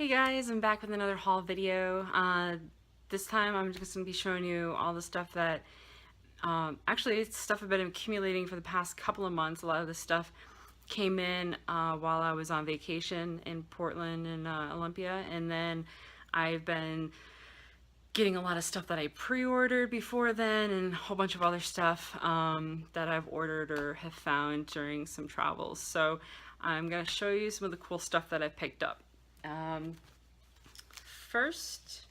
Hey guys, I'm back with another haul video. This time I'm just going to be showing you all the stuff that, actually it's stuff I've been accumulating for the past couple of months. A lot of this stuff came in while I was on vacation in Portland and Olympia, and then I've been getting a lot of stuff that I pre-ordered before then and a whole bunch of other stuff that I've ordered or have found during some travels. So I'm going to show you some of the cool stuff that I picked up. First,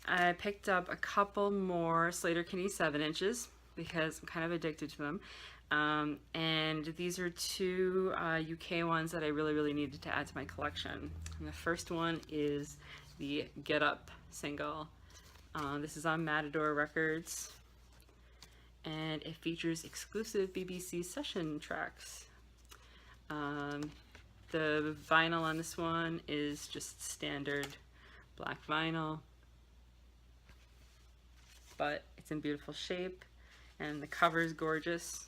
I picked up a couple more SLEATER-KINNEY 7 inches because I'm kind of addicted to them. And these are two UK ones that I really needed to add to my collection. And the first one is the Get Up single. This is on MATADOR Records, and it features exclusive BBC session tracks. The vinyl on this one is just standard black vinyl, but it's in beautiful shape, and the cover is gorgeous,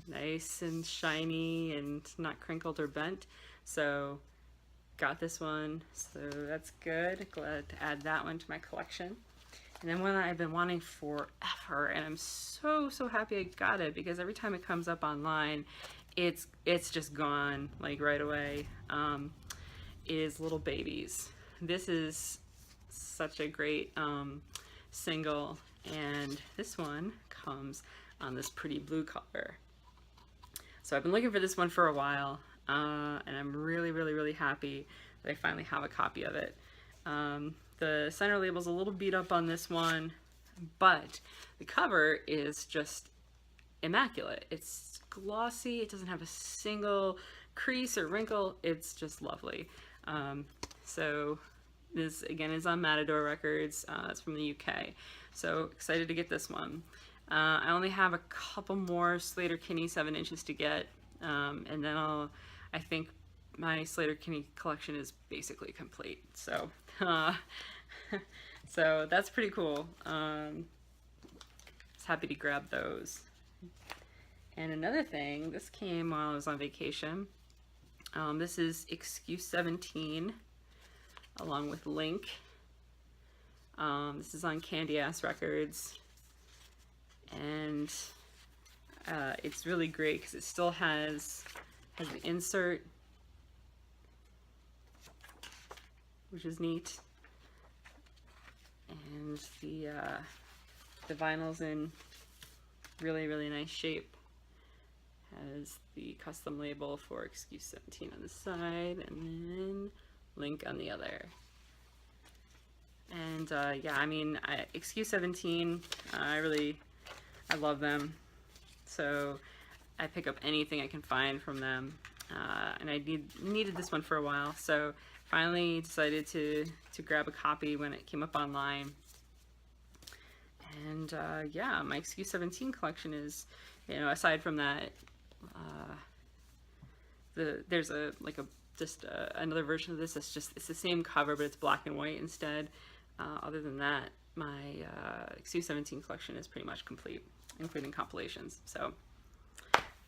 nice and shiny and not crinkled or bent. So got this one, so that's good. Glad to add that one to my collection. And then one that I've been wanting forever, and I'm so happy I got it, because every time it comes up online it's just gone like right away, is Little Babies. This is such a great single, and this one comes on this pretty blue color. So I've been looking for this one for a while, and I'm really happy that I finally have a copy of it. The center label's a little beat up on this one, but the cover is just immaculate. It's glossy, it doesn't have a single crease or wrinkle, it's just lovely. So this again is on MATADOR Records. It's from the UK, so excited to get this one. I only have a couple more SLEATER-KINNEY 7 inches to get, and then I think my SLEATER-KINNEY collection is basically complete. So so that's pretty cool. I was happy to grab those. And another thing, this came while I was on vacation. This is Excuse 17 along with LYNC. This is on Candy Ass Records, and it's really great because it still has the insert, which is neat, and the vinyl's in really nice shape. Has the custom label for Excuse 17 on the side, and then LYNC on the other. And yeah, I mean, Excuse 17, I love them, so I pick up anything I can find from them, and I needed this one for a while, so finally decided to grab a copy when it came up online. And yeah, my Excuse 17 collection is, you know, aside from that, there's another version of this. It's the same cover, but it's black and white instead. Other than that, my Excuse 17 collection is pretty much complete, including compilations. So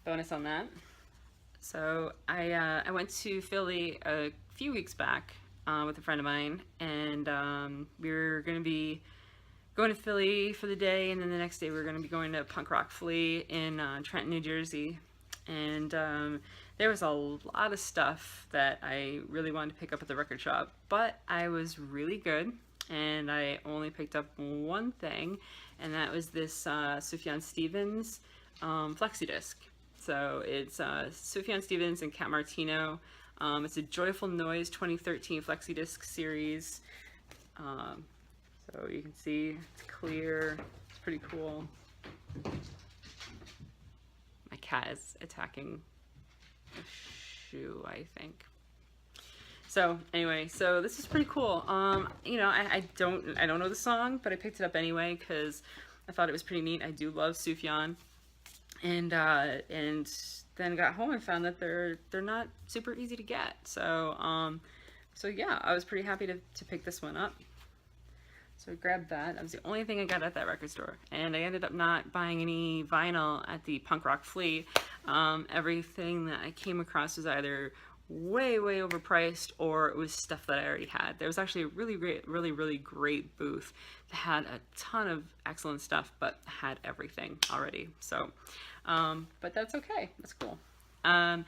bonus on that. So I went to Philly a few weeks back with a friend of mine, and we were going to be going to Philly for the day, and then the next day we were going to be going to Punk Rock Flea in Trenton, New Jersey. And there was a lot of stuff that I really wanted to pick up at the record shop, but I was really good, and I only picked up one thing, and that was this Sufjan Stevens flexi disc. So it's Sufjan Stevens and MARTINO. It's a Joyful Noise 2013 flexi disc series. So you can see it's clear, it's pretty cool. My cat is attacking a shoe, I think. So anyway, so this is pretty cool. You know, I don't know the song, but I picked it up anyway because I thought it was pretty neat. I do love Sufjan, and then got home and found that they're not super easy to get. So so yeah, I was pretty happy to pick this one up. So I grabbed that. That was the only thing I got at that record store, and I ended up not buying any vinyl at the Punk Rock Flea. Everything that I came across was either way overpriced, or it was stuff that I already had. There was actually a really great booth that had a ton of excellent stuff, but had everything already. So, but that's okay. That's cool. And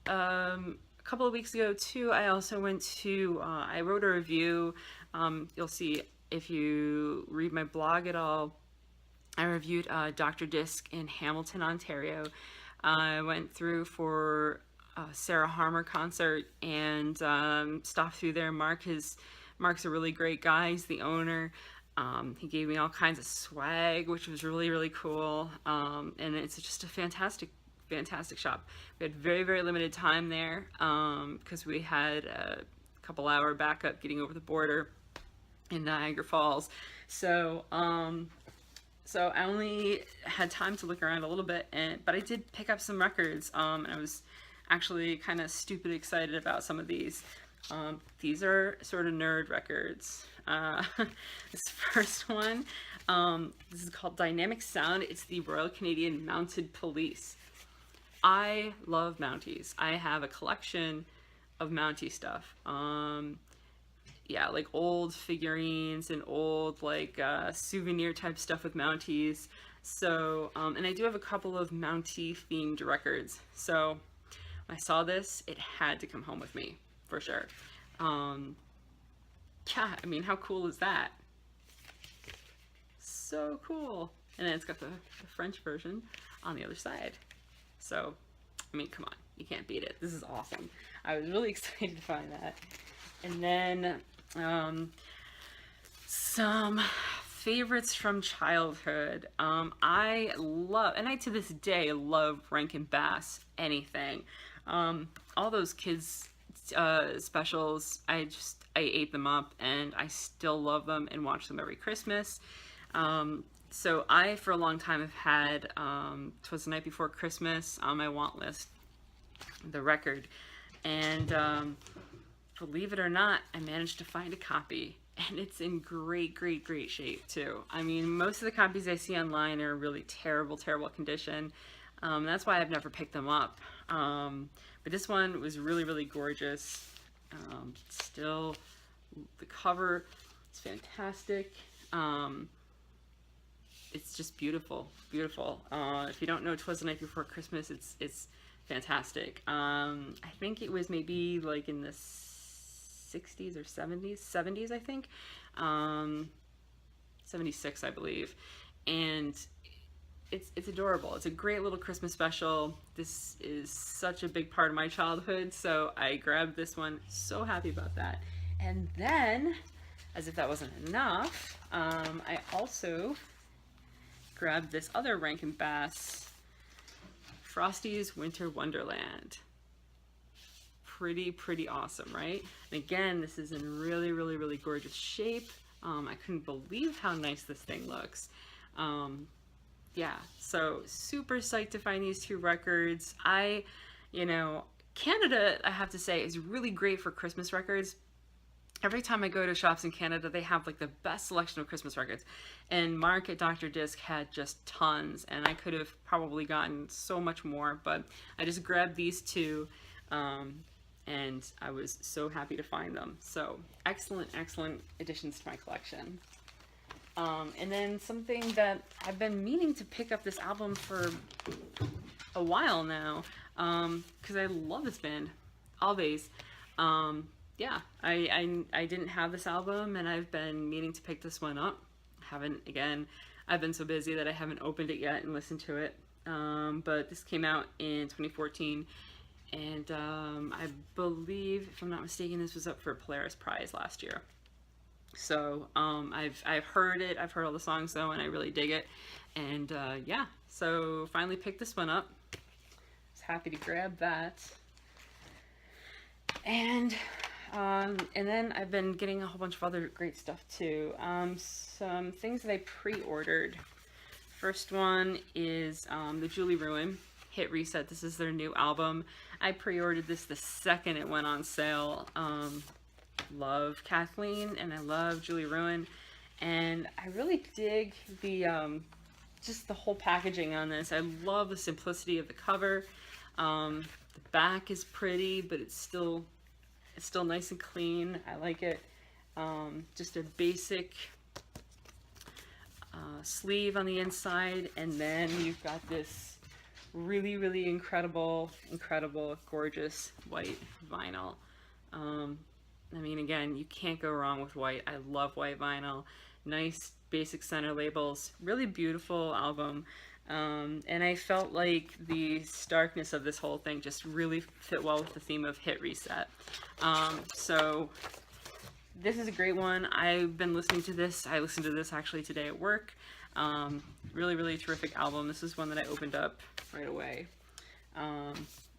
a couple of weeks ago too, I also went to, I wrote a review. You'll see if you read my blog at all. I reviewed Dr. Disc in Hamilton, Ontario. I went through for Sarah Harmer concert and stopped through there. Mark's a really great guy. He's the owner. He gave me all kinds of swag, which was really cool. And it's just a fantastic shop. We had very limited time there because we had a couple hour backup getting over the border in Niagara Falls. So so I only had time to look around a little bit, but I did pick up some records, and I was actually kind of stupid excited about some of these. These are sort of nerd records. This first one, this is called Dynamic Sound. It's the Royal Canadian Mounted Police. I love Mounties. I have a collection of Mountie stuff. Yeah, like old figurines and old like souvenir type stuff with Mounties. So, and I do have a couple of Mountie themed records. So when I saw this, it had to come home with me for sure. Yeah, I mean, how cool is that? So cool. And then it's got the French version on the other side. So, I mean, come on, you can't beat it. This is awesome. I was really excited to find that. And then some favorites from childhood. I love, and I to this day love Rankin Bass anything. All those kids specials, I ate them up, and I still love them and watch them every Christmas. So I, for a long time, have had 'Twas the Night Before Christmas on my want list, the record, and believe it or not, I managed to find a copy, and it's in great shape too. I mean, most of the copies I see online are really terrible condition. That's why I've never picked them up. But this one was really gorgeous. Still, the cover is fantastic. It's just beautiful. If you don't know 'Twas the Night Before Christmas, it's fantastic. I think it was maybe like in the 60s or 70s, I think. 76, I believe. And it's adorable. It's a great little Christmas special. This is such a big part of my childhood, so I grabbed this one. So happy about that. And then, as if that wasn't enough, I also grabbed this other Rankin Bass, Frosty's Winter Wonderland. Pretty awesome, right? And again, this is in really gorgeous shape. I couldn't believe how nice this thing looks. Yeah, so super psyched to find these two records. Canada, I have to say, is really great for Christmas records. Every time I go to shops in Canada, they have like the best selection of Christmas records. And Mark at Dr. Disc had just tons, and I could have probably gotten so much more, but I just grabbed these two, and I was so happy to find them. So excellent additions to my collection. And then something that I've been meaning to pick up this album for a while now, because I love this band, ALVVAYS. Yeah, I didn't have this album, and I've been meaning to pick this one up. I've been so busy that I haven't opened it yet and listened to it. But this came out in 2014, and I believe, if I'm not mistaken, this was up for a Polaris Prize last year. So I've heard it. I've heard all the songs though, and I really dig it. And yeah, so finally picked this one up. I was happy to grab that. And then I've been getting a whole bunch of other great stuff too. Some things that I pre-ordered. First one is the Julie Ruin Hit Reset. This is their new album. I pre-ordered this the second it went on sale. Love Kathleen and I love Julie Ruin, and I really dig the just the whole packaging on this. I love the simplicity of the cover. The back is pretty, but it's still nice and clean. I like it. Just a basic sleeve on the inside, and then you've got this really incredible, gorgeous white vinyl. I mean, again, you can't go wrong with white. I love white vinyl. Nice basic center labels, really beautiful album. And I felt like the starkness of this whole thing just really fit well with the theme of Hit Reset. So this is a great one. I've been listening to this. I listened to this actually today at work. Really terrific album. This is one that I opened up right away.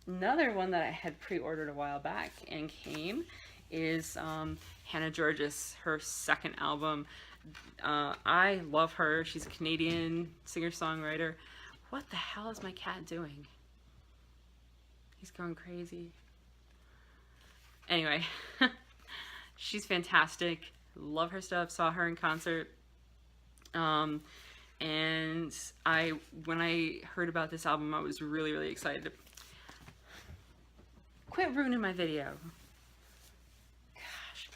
Another one that I had pre-ordered a while back and came is Hannah Georgas, her second album. I love her. She's a Canadian singer-songwriter. What the hell is my cat doing? He's going crazy. Anyway, she's fantastic. Love her stuff. Saw her in concert. And when I heard about this album, I was really excited. Quit ruining my video. Gosh.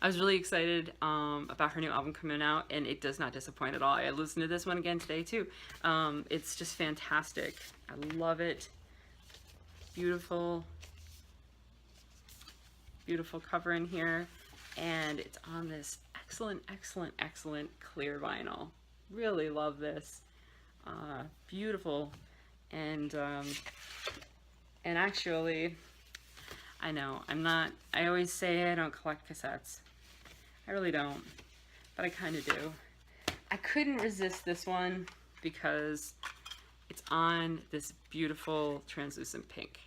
I was really excited about her new album coming out, and it does not disappoint at all. I listened to this one again today too. It's just fantastic. I love it. Beautiful cover in here, and it's on this excellent clear vinyl. Really love this. Beautiful. And actually, I know I always say I don't collect cassettes. I really don't, but I kind of do. I couldn't resist this one because it's on this beautiful translucent pink.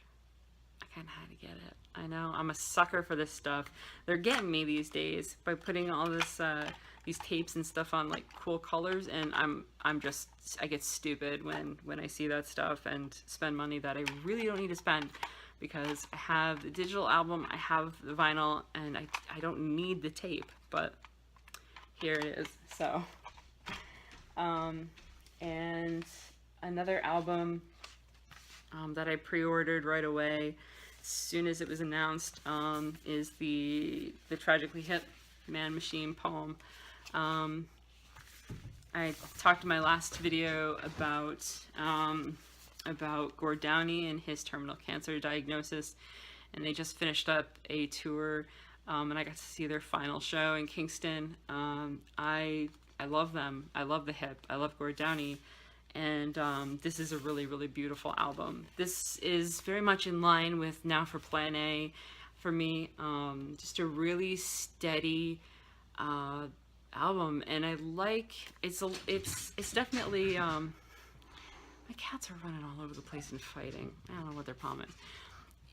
I kind of had to get it. I know, I'm a sucker for this stuff. They're getting me these days by putting all this these tapes and stuff on like cool colors, and I get stupid when I see that stuff and spend money that I really don't need to spend, because I have the digital album, I have the vinyl, and I don't need the tape, but here it is. So and another album that I pre-ordered right away as soon as it was announced is the Tragically Hip Man Machine poem. I talked in my last video about Gord Downie and his terminal cancer diagnosis, and they just finished up a tour, and I got to see their final show in Kingston. I love them. I love the Hip. I love Gord Downie. And this is a really beautiful album. This is very much in line with Now for Plan A for me. Just a really steady album, and I like it's definitely my cats are running all over the place and fighting. I don't know what their problem is.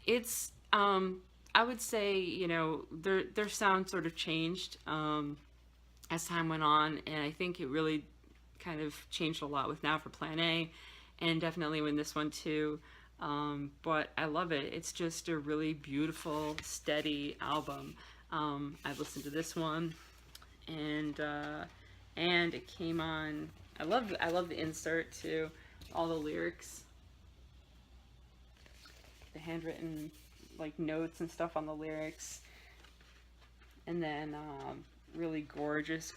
It's I would say, you know, their sound sort of changed as time went on, and I think it really kind of changed a lot with Now for Plan A, and definitely with this one too. But I love it. It's just a really beautiful, steady album. I've listened to this one, and it came on. I love the insert too. All the lyrics, the handwritten like notes and stuff on the lyrics, and then really gorgeous,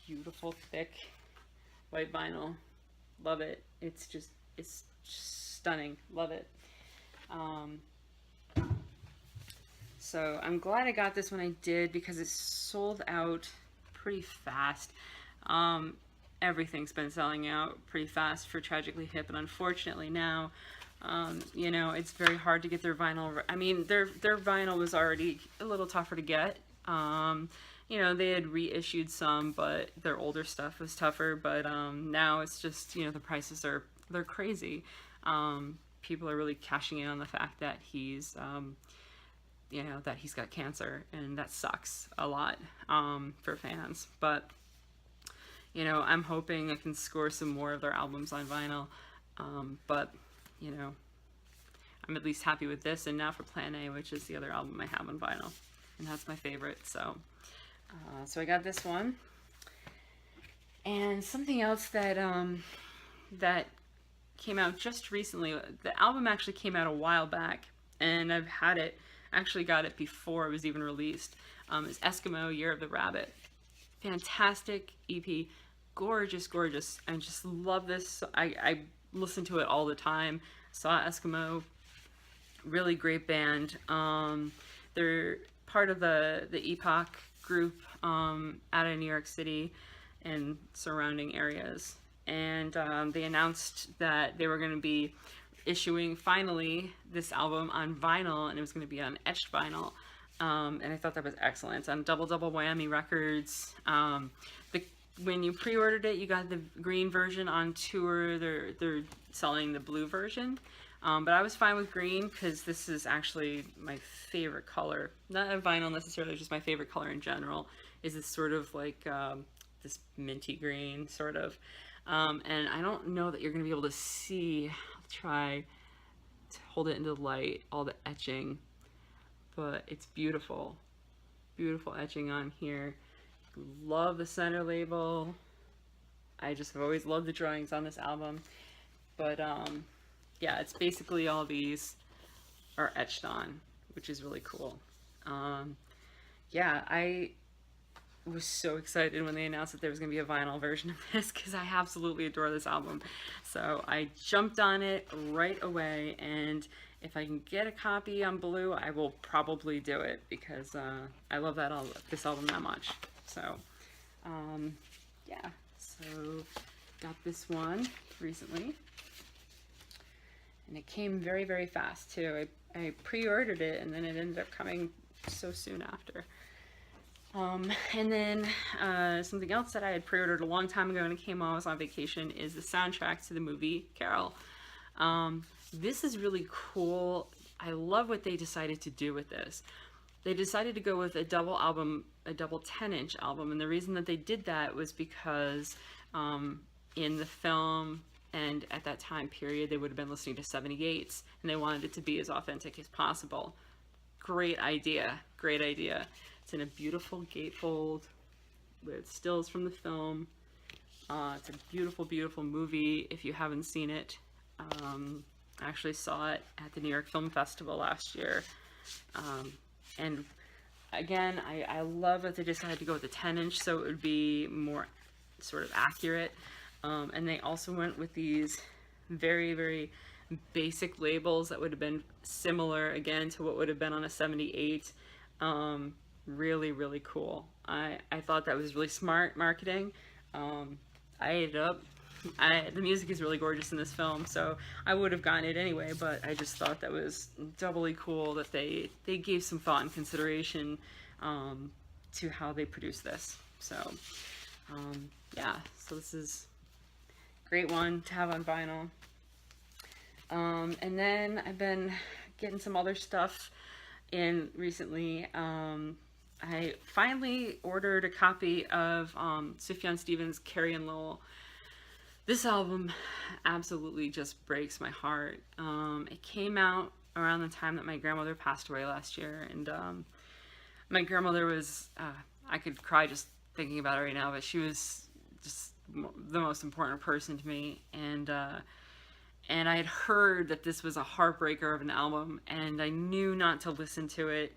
beautiful, thick white vinyl. Love it. It's just stunning. Love it. So I'm glad I got this when I did, because it sold out pretty fast. Everything's been selling out pretty fast for Tragically Hip, and unfortunately now, you know, it's very hard to get their vinyl. I mean, their vinyl was already a little tougher to get. You know, they had reissued some, but their older stuff was tougher. But now it's just, you know, the prices they're crazy. People are really cashing in on the fact that he's, you know, that he's got cancer, and that sucks a lot for fans. But, you know, I'm hoping I can score some more of their albums on vinyl. But, you know, I'm at least happy with this, and Now for Plan A, which is the other album I have on vinyl, and that's my favorite. So so I got this one, and something else that that came out just recently. The album actually came out a while back, and I've had it, actually got it before it was even released. It's Eskimo Year of the Rabbit. Fantastic EP, gorgeous, gorgeous. I just love this. I listen to it all the time. Saw Eskimo, really great band. They're part of the Epoch group out of New York City and surrounding areas. And they announced that they were going to be issuing finally this album on vinyl, and it was going to be on etched vinyl. And I thought that was excellent. On Double Whammy Records. When you pre-ordered it, you got the green version. On tour, they're selling the blue version. But I was fine with green because this is actually my favorite color. Not a vinyl necessarily, just my favorite color in general. Is this sort of like this minty green, sort of. And I don't know that you're going to be able to see. I'll try to hold it into the light, all the etching. But it's beautiful. Beautiful etching on here. Love the center label. I just have always loved the drawings on this album. But yeah, it's basically all these are etched on, which is really cool. Yeah, I was so excited when they announced that there was going to be a vinyl version of this because I absolutely adore this album. So I jumped on it right away, and if I can get a copy on blue, I will probably do it because I love this album that much. So yeah, so got this one recently, and it came very, very fast too. I pre-ordered it, and then it ended up coming so soon after. And then something else that I had pre-ordered a long time ago when it came while I was on vacation is the soundtrack to the movie Carol. This is really cool. I love what they decided to do with this. They decided to go with a double 10-inch album, and the reason that they did that was because in the film and at that time period they would have been listening to 78s, and they wanted it to be as authentic as possible. Great idea, great idea. It's in a beautiful gatefold with stills from the film. It's a beautiful, beautiful movie if you haven't seen it. I actually saw it at the New York Film Festival last year. And again, I love that they decided to go with a 10-inch so it would be more sort of accurate. And they also went with these very, very basic labels that would have been similar, again, to what would have been on a 78. Really, really cool. I thought that was really smart marketing. I ate it up. The music is really gorgeous in this film, so I would have gotten it anyway, but I just thought that was doubly cool that they gave some thought and consideration to how they produced this. So yeah, so this is a great one to have on vinyl. And then I've been getting some other stuff in recently. I finally ordered a copy of Sufjan Stevens' Carrie and Lowell. This album absolutely just breaks my heart. It came out around the time that my grandmother passed away last year, and my grandmother was, I could cry just thinking about her right now, but she was just the most important person to me, and I had heard that this was a heartbreaker of an album, and I knew not to listen to it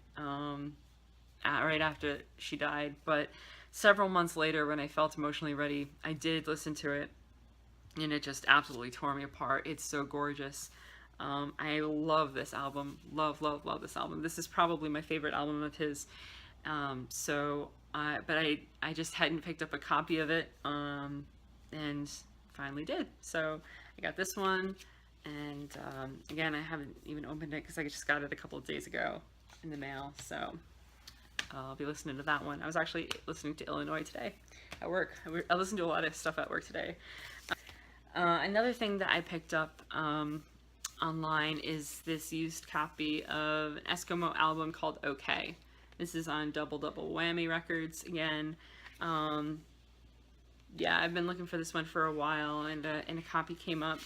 right after she died, but several months later when I felt emotionally ready, I did listen to it, and it just absolutely tore me apart. It's so gorgeous. I love this album. Love, love, love this album. This is probably my favorite album of his. But I just hadn't picked up a copy of it, and finally did. So I got this one, and again, I haven't even opened it because I just got it a couple of days ago in the mail. So I'll be listening to that one. I was actually listening to Illinois today at work. I listened to a lot of stuff at work today. Another thing that I picked up online is this used copy of an Eskimo album called OK. This is on Double Whammy Records again. Yeah, I've been looking for this one for a while, and a copy came up.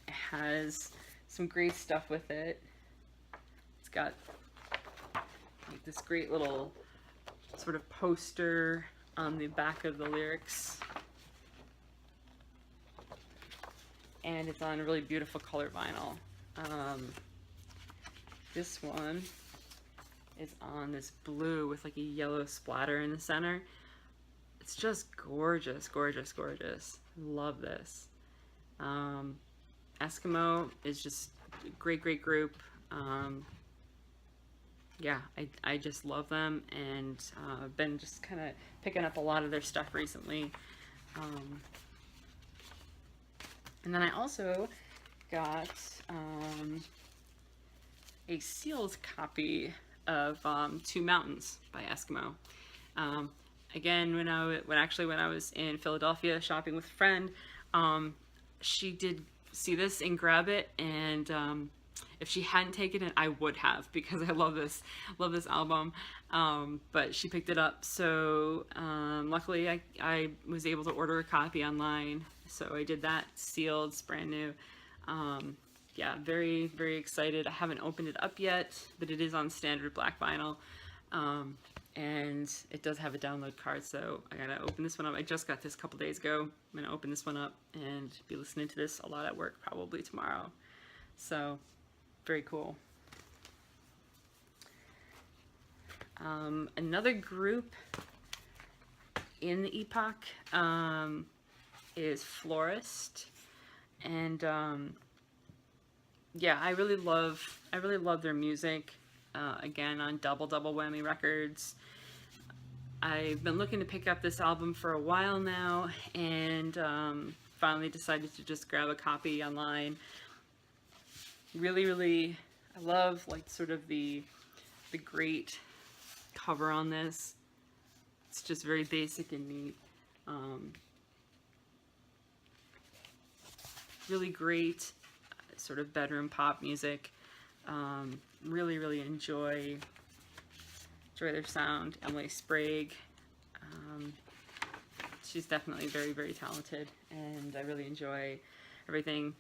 It has some great stuff with it. It's got like this great little sort of poster on the back of the lyrics. and it's on a really beautiful color vinyl. This one is on this blue with like a yellow splatter in the center. It's just gorgeous, gorgeous, gorgeous. Love this. ESKIMEAUX is just a great, great group. Yeah, I just love them, and I've been just kind of picking up a lot of their stuff recently. And then I also got a sealed copy of Two Mountains by ESKIMEAUX. Again, when I was in Philadelphia shopping with a friend, she did see this and grab it, and if she hadn't taken it, I would have, because I love this album. But she picked it up, so luckily I was able to order a copy online. So I did that. Sealed, it's brand new. Yeah, very, very excited. I haven't opened it up yet, but it is on standard black vinyl. And it does have a download card, so I gotta open this one up. I just got this a couple days ago. I'm gonna open this one up and be listening to this a lot at work probably tomorrow. So, very cool. Another group in the epoch is FLORIST, and yeah, I really love their music. Again, on Double Whammy Records. I've been looking to pick up this album for a while now, and finally decided to just grab a copy online. Really, I love like sort of the great cover on this. It's just very basic and neat. Really great sort of bedroom pop music. Really enjoy their sound. Emily Sprague, she's definitely very talented, and I really enjoy everything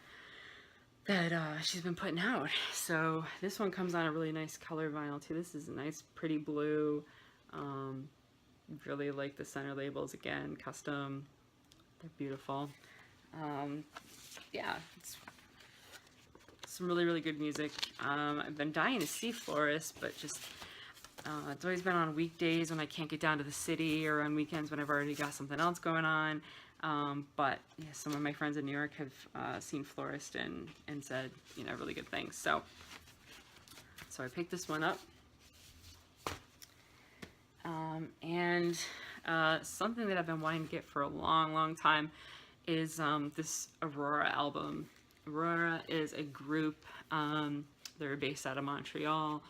that she's been putting out. So this one comes on a really nice color vinyl too. This is a nice pretty blue. Really like the center labels, again, custom. They're beautiful. Yeah, it's some really good music. I've been dying to see FLORIST, but just it's always been on weekdays when I can't get down to the city, or on weekends when I've already got something else going on. But yeah, some of my friends in New York have seen FLORIST and said, you know, really good things. So I picked this one up. And something that I've been wanting to get for a long time is this AROARA album. AROARA is a group. They're based out of Montreal.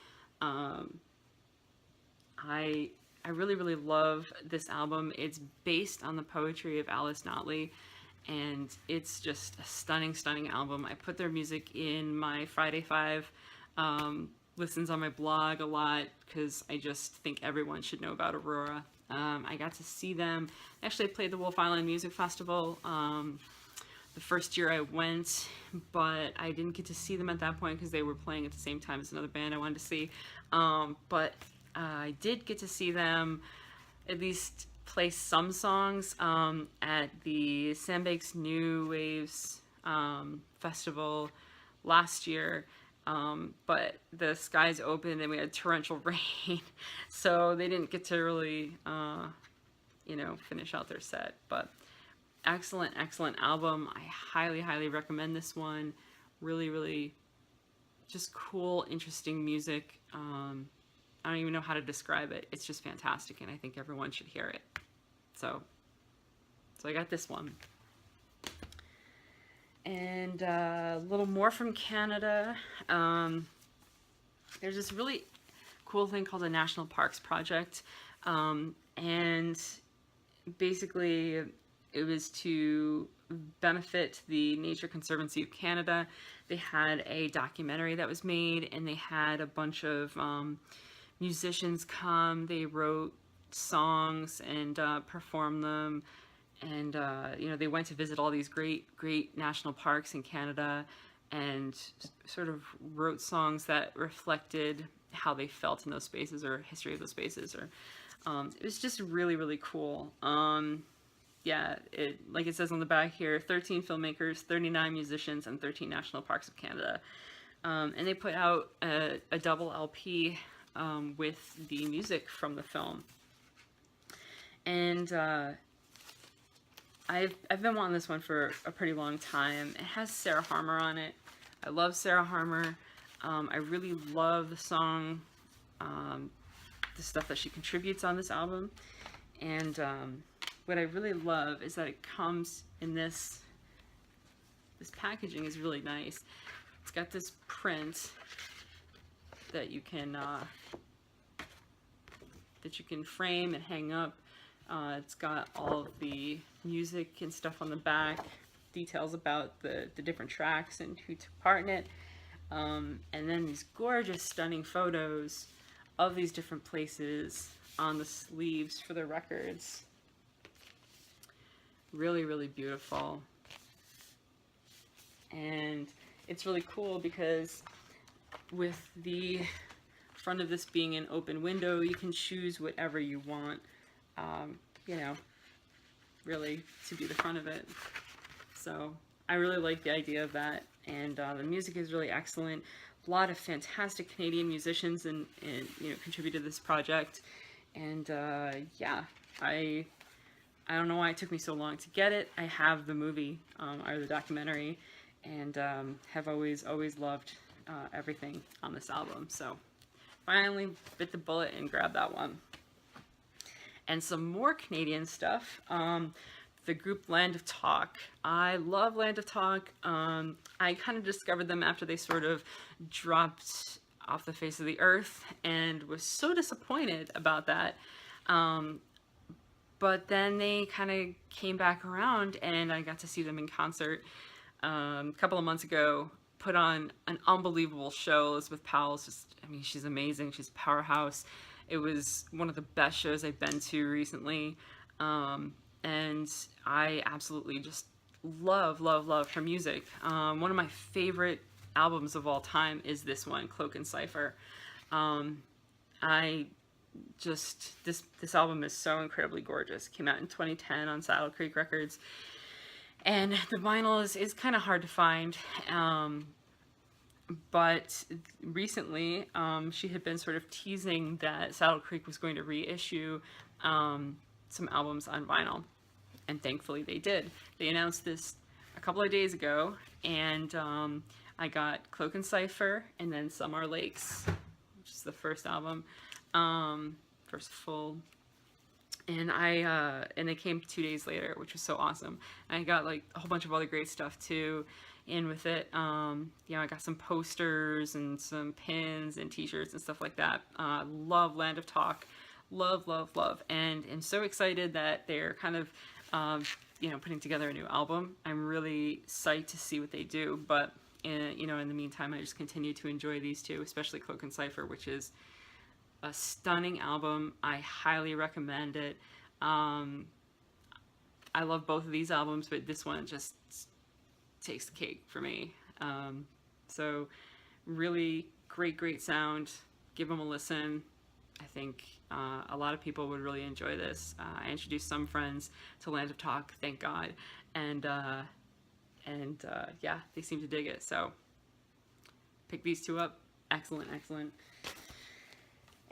I really love this album. It's based on the poetry of Alice Notley, and it's just a stunning album. I put their music in my Friday 5 listens on my blog a lot, because I just think everyone should know about AROARA. I got to see them. Actually, I played the Wolf Island Music Festival the first year I went, but I didn't get to see them at that point because they were playing at the same time as another band I wanted to see. But I did get to see them at least play some songs at the Sandbanks New Waves festival last year. But the skies opened and we had torrential rain, so they didn't get to really, you know, finish out their set. But excellent album. I highly recommend this one. Really just cool, interesting music. I don't even know how to describe it. It's just fantastic, and I think everyone should hear it. So I got this one. And a little more from Canada. There's this really cool thing called the National Parks Project, and basically it was to benefit the Nature Conservancy of Canada. They had a documentary that was made, and they had a bunch of musicians come. They wrote songs and performed them, and you know, they went to visit all these great national parks in Canada, and sort of wrote songs that reflected how they felt in those spaces, or history of those spaces, or it was just really cool. yeah, like it says on the back here, 13 filmmakers, 39 musicians, and 13 national parks of Canada. And they put out a double LP with the music from the film. And I've been wanting this one for a pretty long time. It has Sarah Harmer on it. I love Sarah Harmer. I really love the song, the stuff that she contributes on this album. And what I really love is that it comes in this packaging is really nice. It's got this print that you can frame and hang up. It's got all of the music and stuff on the back, details about the different tracks and who took part in it, and then these gorgeous, stunning photos of these different places on the sleeves for the records. Really, really beautiful. And it's really cool because with the front of this being an open window, you can choose whatever you want, you know, really to be the front of it. So I really like the idea of that, and the music is really excellent. A lot of fantastic Canadian musicians and you know, contributed to this project, and yeah, I don't know why it took me so long to get it. I have the movie or the documentary, and have always loved everything on this album. So finally bit the bullet and grabbed that one. And some more Canadian stuff. The group Land of Talk. I love Land of Talk. I kind of discovered them after they sort of dropped off the face of the earth and was so disappointed about that. But then they kind of came back around and I got to see them in concert a couple of months ago. Put on an unbelievable show. Elizabeth Powell's just, I mean, she's amazing. She's a powerhouse. It was one of the best shows I've been to recently. And I absolutely just love her music. One of my favorite albums of all time is this one, CLOAK and CIPHER. This album is so incredibly gorgeous. Came out in 2010 on Saddle Creek Records. And the vinyl is kind of hard to find. But recently, she had been sort of teasing that Saddle Creek was going to reissue some albums on vinyl, and thankfully they did. They announced this a couple of days ago, and I got CLOAK and CIPHER, and then Some Are Lakes, which is the first album, first full. And and it came 2 days later, which was so awesome. And I got like a whole bunch of other great stuff too in with it. You know, I got some posters and some pins and t-shirts and stuff like that. Love Land of Talk. Love. And I'm so excited that they're kind of, you know, putting together a new album. I'm really psyched to see what they do. But, you know, in the meantime, I just continue to enjoy these two, especially CLOAK and CIPHER, which is a stunning album. I highly recommend it. I love both of these albums, but this one just takes the cake for me. So really great sound. Give them a listen. I think a lot of people would really enjoy this. I introduced some friends to Land of Talk, thank God, and yeah, they seem to dig it. So pick these two up. Excellent.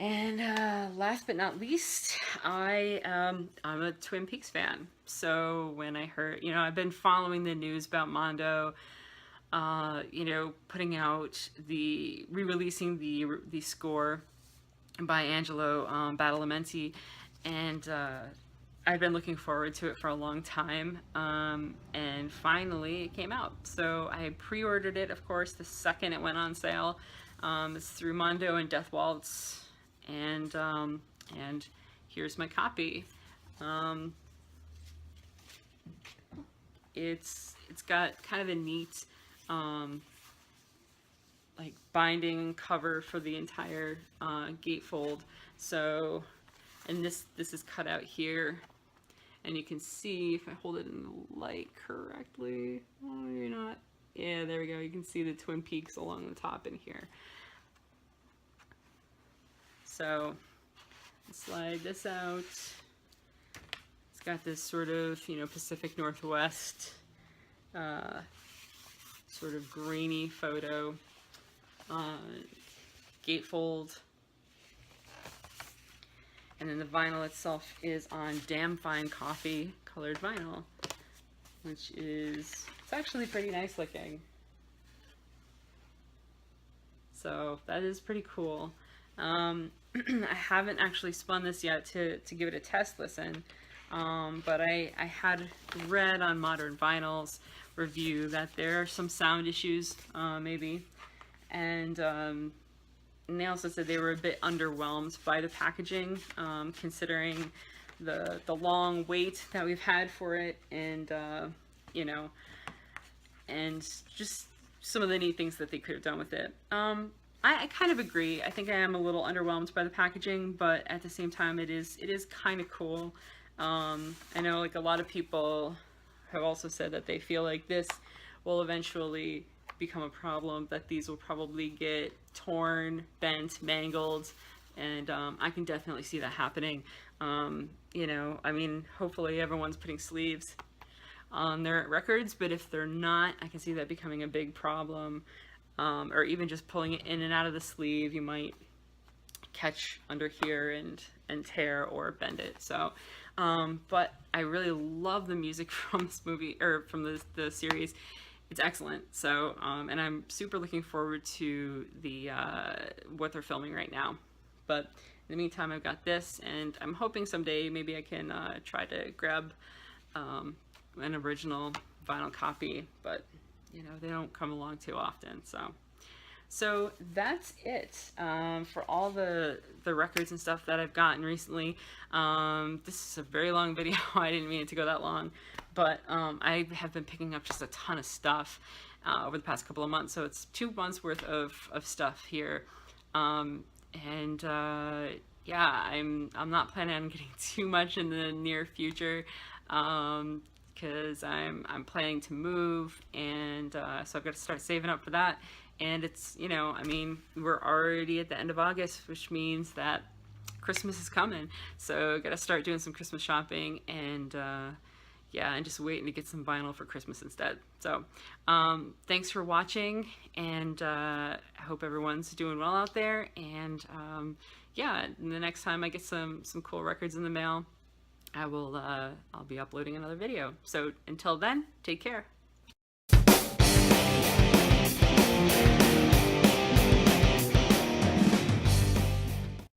And last but not least, I'm a Twin Peaks fan. So when I heard, you know, I've been following the news about Mondo, you know, putting out re-releasing the score by Angelo Badalamenti, and I've been looking forward to it for a long time, and finally it came out. So I pre-ordered it, of course, the second it went on sale. It's through Mondo and Death Waltz. And here's my copy. It's got kind of a neat like binding cover for the entire gatefold. So, and this is cut out here, and you can see if I hold it in the light correctly. Oh, you're not. Yeah, there we go. You can see the Twin Peaks along the top in here. So slide this out. It's got this sort of, you know, Pacific Northwest sort of grainy photo, gatefold, and then the vinyl itself is on Damn Fine Coffee colored vinyl, which is, it's actually pretty nice looking. So that is pretty cool. I haven't actually spun this yet to give it a test listen, but I had read on Modern Vinyl's review that there are some sound issues, maybe, and they also said they were a bit underwhelmed by the packaging, considering the long wait that we've had for it, and you know, and just some of the neat things that they could have done with it. I kind of agree. I think I am a little underwhelmed by the packaging, but at the same time, it is kind of cool. I know, like, a lot of people have also said that they feel like this will eventually become a problem, that these will probably get torn, bent, mangled, and I can definitely see that happening. You know, I mean, hopefully everyone's putting sleeves on their records, but if they're not, I can see that becoming a big problem. Or even just pulling it in and out of the sleeve, you might catch under here and tear or bend it. So, but I really love the music from this movie, or from the series. It's excellent. So, and I'm super looking forward to the what they're filming right now. But in the meantime, I've got this, and I'm hoping someday maybe I can try to grab an original vinyl copy, but you know, they don't come along too often. So that's it for all the records and stuff that I've gotten recently. This is a very long video. I didn't mean it to go that long, but I have been picking up just a ton of stuff over the past couple of months. So it's 2 months worth of stuff here, and yeah, I'm not planning on getting too much in the near future. Because I'm planning to move, and so I've got to start saving up for that. And it's, you know, I mean, we're already at the end of August, which means that Christmas is coming. So I've got to start doing some Christmas shopping, and yeah, and just waiting to get some vinyl for Christmas instead. So thanks for watching, and I hope everyone's doing well out there. And yeah, the next time I get some cool records in the mail, I'll be uploading another video. So until then, take care.